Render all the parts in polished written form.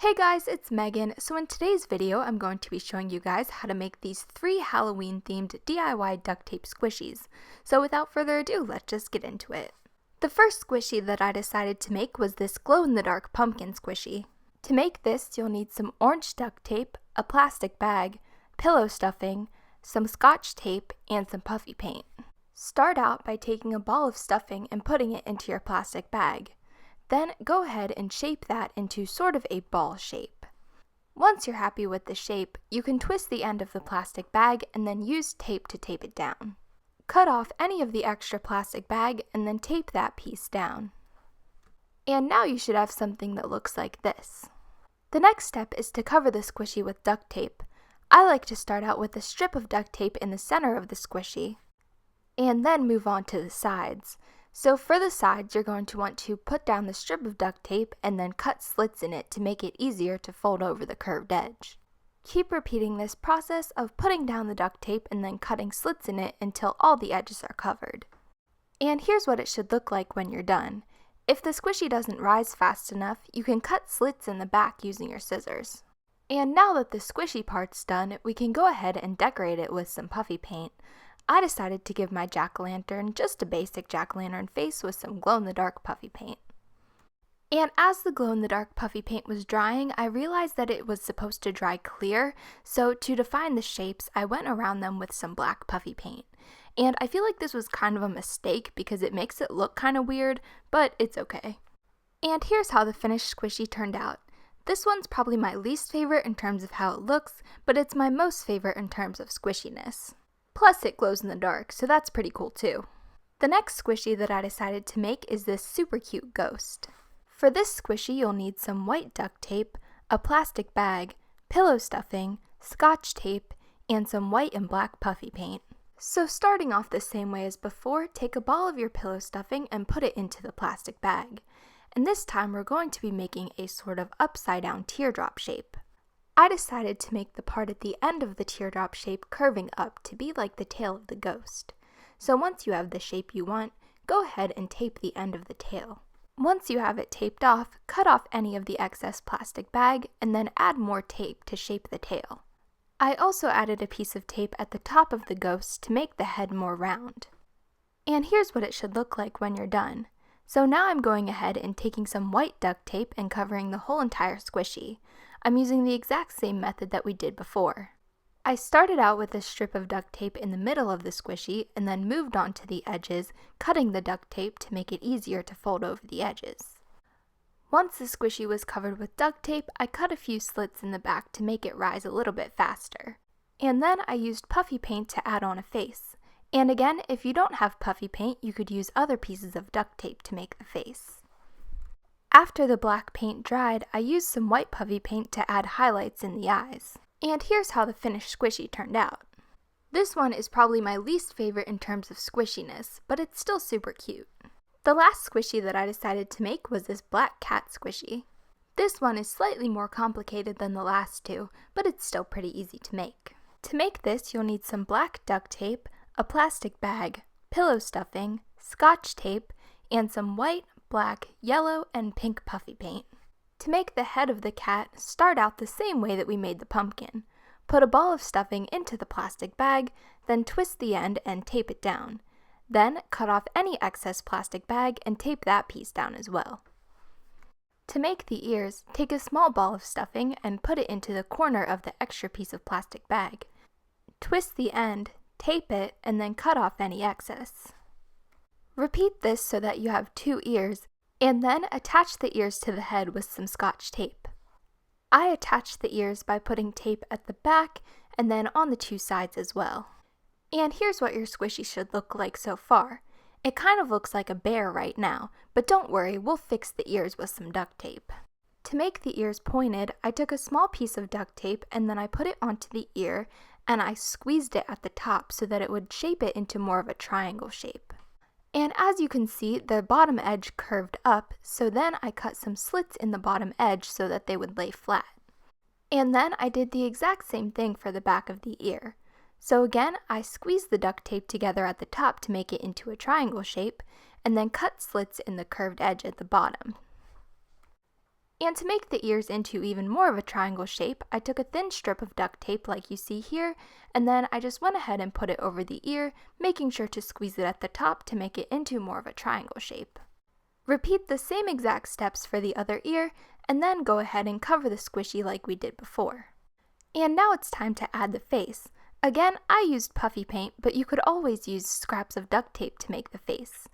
Hey guys, it's Megan. So in today's video, I'm going to be showing you guys how to make these 3 Halloween themed DIY duct tape squishies. So without further ado, let's just get into it. The first squishy that I decided to make was this glow-in-the-dark pumpkin squishy. To make this, you'll need some orange duct tape, a plastic bag, pillow stuffing, some scotch tape, and some puffy paint. Start out by taking a ball of stuffing and putting it into your plastic bag. Then go ahead and shape that into sort of a ball shape. Once you're happy with the shape, you can twist the end of the plastic bag and then use tape to tape it down. Cut off any of the extra plastic bag and then tape that piece down. And now you should have something that looks like this. The next step is to cover the squishy with duct tape. I like to start out with a strip of duct tape in the center of the squishy, and then move on to the sides. So for the sides, you're going to want to put down the strip of duct tape and then cut slits in it to make it easier to fold over the curved edge. Keep repeating this process of putting down the duct tape and then cutting slits in it until all the edges are covered. And here's what it should look like when you're done. If the squishy doesn't rise fast enough, you can cut slits in the back using your scissors. And now that the squishy part's done, we can go ahead and decorate it with some puffy paint. I decided to give my jack-o'-lantern just a basic jack-o'-lantern face with some glow-in-the-dark puffy paint. And as the glow-in-the-dark puffy paint was drying, I realized that it was supposed to dry clear, so to define the shapes, I went around them with some black puffy paint. And I feel like this was kind of a mistake because it makes it look kind of weird, but it's okay. And here's how the finished squishy turned out. This one's probably my least favorite in terms of how it looks, but it's my most favorite in terms of squishiness. Plus it glows in the dark, so that's pretty cool too. The next squishy that I decided to make is this super cute ghost. For this squishy, you'll need some white duct tape, a plastic bag, pillow stuffing, scotch tape, and some white and black puffy paint. So starting off the same way as before, take a ball of your pillow stuffing and put it into the plastic bag. And this time we're going to be making a sort of upside down teardrop shape. I decided to make the part at the end of the teardrop shape curving up to be like the tail of the ghost. So once you have the shape you want, go ahead and tape the end of the tail. Once you have it taped off, cut off any of the excess plastic bag and then add more tape to shape the tail. I also added a piece of tape at the top of the ghost to make the head more round. And here's what it should look like when you're done. So now I'm going ahead and taking some white duct tape and covering the whole entire squishy. I'm using the exact same method that we did before. I started out with a strip of duct tape in the middle of the squishy and then moved on to the edges, cutting the duct tape to make it easier to fold over the edges. Once the squishy was covered with duct tape, I cut a few slits in the back to make it rise a little bit faster. And then I used puffy paint to add on a face. And again, if you don't have puffy paint, you could use other pieces of duct tape to make the face. After the black paint dried, I used some white puffy paint to add highlights in the eyes. And here's how the finished squishy turned out. This one is probably my least favorite in terms of squishiness, but it's still super cute. The last squishy that I decided to make was this black cat squishy. This one is slightly more complicated than the last two, but it's still pretty easy to make. To make this, you'll need some black duct tape, a plastic bag, pillow stuffing, scotch tape, and some white, black, yellow, and pink puffy paint. To make the head of the cat, start out the same way that we made the pumpkin. Put a ball of stuffing into the plastic bag, then twist the end and tape it down. Then cut off any excess plastic bag and tape that piece down as well. To make the ears, take a small ball of stuffing and put it into the corner of the extra piece of plastic bag. Twist the end, tape it, and then cut off any excess. Repeat this so that you have 2 ears, and then attach the ears to the head with some scotch tape. I attached the ears by putting tape at the back and then on the 2 sides as well. And here's what your squishy should look like so far. It kind of looks like a bear right now, but don't worry, we'll fix the ears with some duct tape. To make the ears pointed, I took a small piece of duct tape and then I put it onto the ear and I squeezed it at the top so that it would shape it into more of a triangle shape. And as you can see, the bottom edge curved up, so then I cut some slits in the bottom edge so that they would lay flat. And then I did the exact same thing for the back of the ear. So again, I squeezed the duct tape together at the top to make it into a triangle shape, and then cut slits in the curved edge at the bottom. And to make the ears into even more of a triangle shape, I took a thin strip of duct tape like you see here, and then I just went ahead and put it over the ear, making sure to squeeze it at the top to make it into more of a triangle shape. Repeat the same exact steps for the other ear, and then go ahead and cover the squishy like we did before. And now it's time to add the face. Again, I used puffy paint, but you could always use scraps of duct tape to make the face.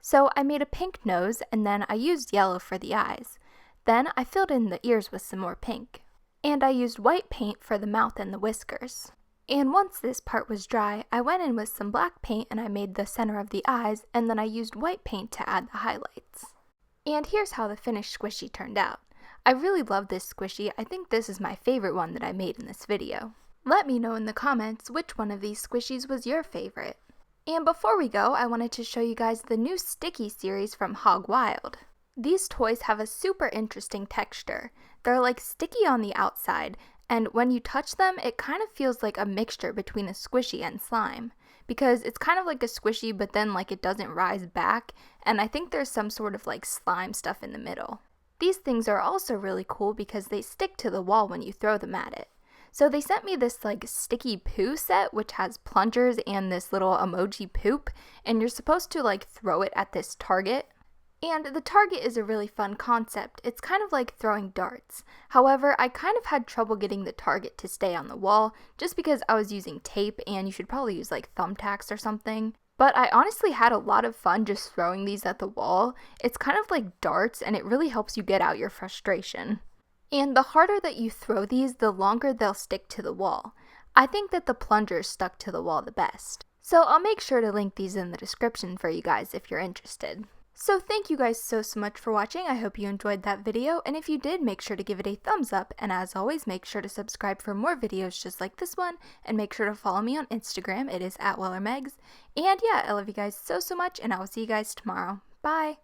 So I made a pink nose, and then I used yellow for the eyes. Then I filled in the ears with some more pink. And I used white paint for the mouth and the whiskers. And once this part was dry, I went in with some black paint and I made the center of the eyes, and then I used white paint to add the highlights. And here's how the finished squishy turned out. I really love this squishy. I think this is my favorite one that I made in this video. Let me know in the comments which one of these squishies was your favorite. And before we go, I wanted to show you guys the new sticky series from Hog Wild. These toys have a super interesting texture. They're like sticky on the outside, and when you touch them, it kind of feels like a mixture between a squishy and slime. Because it's kind of like a squishy, but then like it doesn't rise back, and I think there's some sort of like slime stuff in the middle. These things are also really cool because they stick to the wall when you throw them at it. So they sent me this like sticky poo set, which has plungers and this little emoji poop, and you're supposed to like throw it at this target. And the target is a really fun concept. It's kind of like throwing darts. However, I kind of had trouble getting the target to stay on the wall just because I was using tape, and you should probably use like thumbtacks or something. But I honestly had a lot of fun just throwing these at the wall. It's kind of like darts, and it really helps you get out your frustration. And the harder that you throw these, the longer they'll stick to the wall. I think that the plungers stuck to the wall the best. So I'll make sure to link these in the description for you guys if you're interested. So thank you guys so much for watching. I hope you enjoyed that video, and if you did, make sure to give it a thumbs up, and as always, make sure to subscribe for more videos just like this one, and make sure to follow me on Instagram. It is @WellerMegs. And yeah, I love you guys so much, and I will see you guys tomorrow. Bye!